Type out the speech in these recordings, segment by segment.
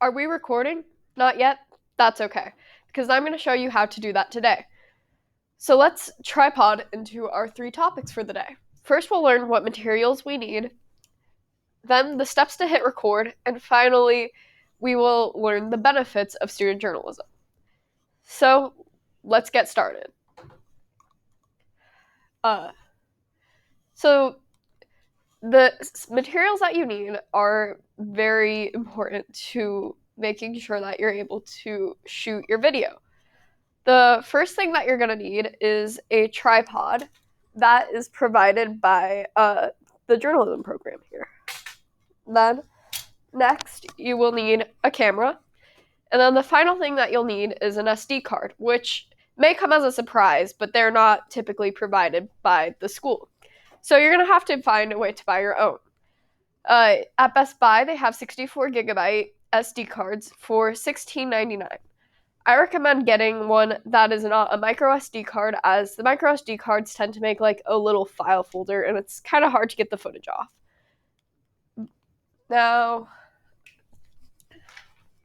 Are we recording? Not yet? That's okay, because I'm going to show you how to do that today. So let's tripod into our 3 topics for the day. First, we'll learn what materials we need, then the steps to hit record, and finally, we will learn the benefits of student journalism. So let's get started. So the materials that you need are very important to making sure that you're able to shoot your video. The first thing that you're going to need is a tripod that is provided by the journalism program here. Then, next, you will need a camera. And then the final thing that you'll need is an SD card, which may come as a surprise, but they're not typically provided by the school. So you're going to have to find a way to buy your own. At Best Buy, they have 64 gigabyte SD cards for $16.99. I recommend getting one that is not a micro SD card, as the micro SD cards tend to make like a little file folder and it's kind of hard to get the footage off. Now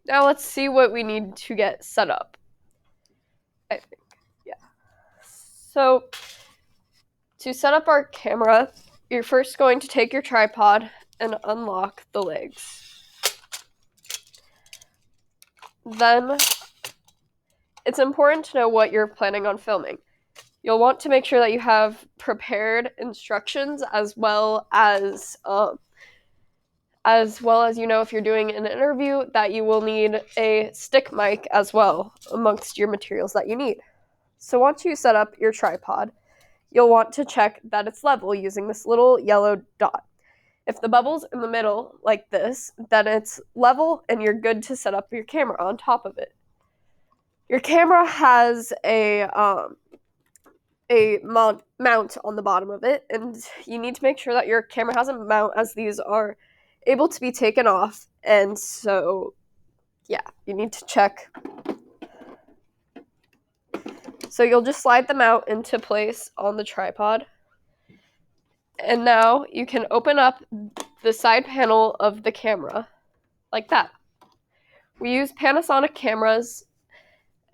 let's see what we need to get set up. I think, yeah. So to set up our camera, you're first going to take your tripod and unlock the legs. Then it's important to know what you're planning on filming. You'll want to make sure that you have prepared instructions as well as if you're doing an interview, that you will need a stick mic as well amongst your materials that you need. So once you set up your tripod, you'll want to check that it's level using this little yellow dot. If the bubble's in the middle like this, then it's level and you're good to set up your camera on top of it. Your camera has a mount on the bottom of it, and you need to make sure that your camera has a mount, as these are able to be taken off, and so yeah, you need to check. So you'll just slide the mount into place on the tripod, and now you can open up the side panel of the camera like that. We use Panasonic cameras,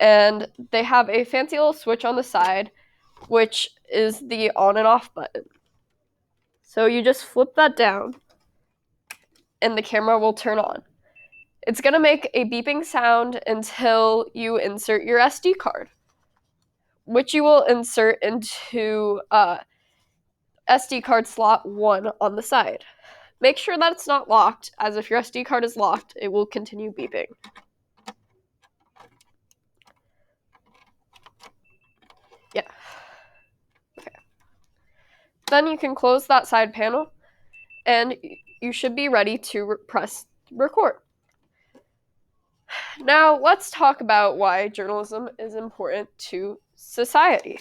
and they have a fancy little switch on the side, which is the on and off button. So you just flip that down, and the camera will turn on. It's going to make a beeping sound until you insert your SD card, which you will insert into SD card slot 1 on the side. Make sure that it's not locked, as if your SD card is locked, it will continue beeping. Yeah. Okay. Then you can close that side panel, and you should be ready to press record. Now, let's talk about why journalism is important to society.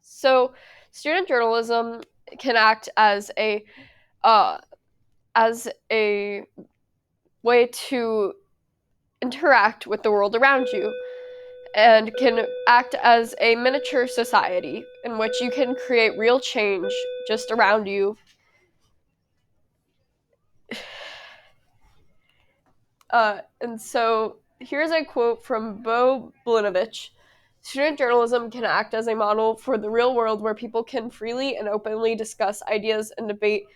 So, student journalism can act as a way to interact with the world around you, and can act as a miniature society in which you can create real change just around you. And so here's a quote from Bo Blinovich. Student journalism can act as a model for the real world where people can freely and openly discuss ideas and debate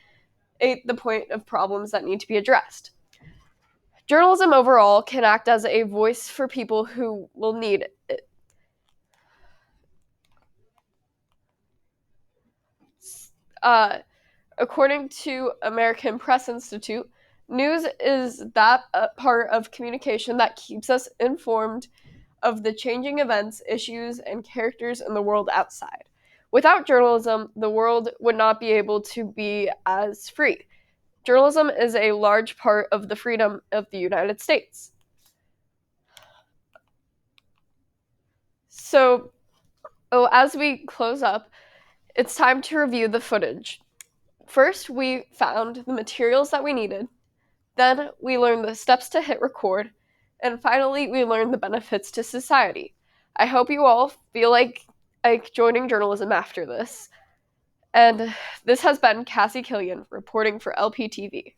the point of problems that need to be addressed. Journalism overall can act as a voice for people who will need it. According to American Press Institute, news is that part of communication that keeps us informed of the changing events, issues, and characters in the world outside. Without journalism, the world would not be able to be as free. Journalism is a large part of the freedom of the United States. So, as we close up, it's time to review the footage. First, we found the materials that we needed. Then, we learned the steps to hit record. And finally, we learned the benefits to society. I hope you all feel like joining journalism after this. And this has been Cassie Killion reporting for LPTV.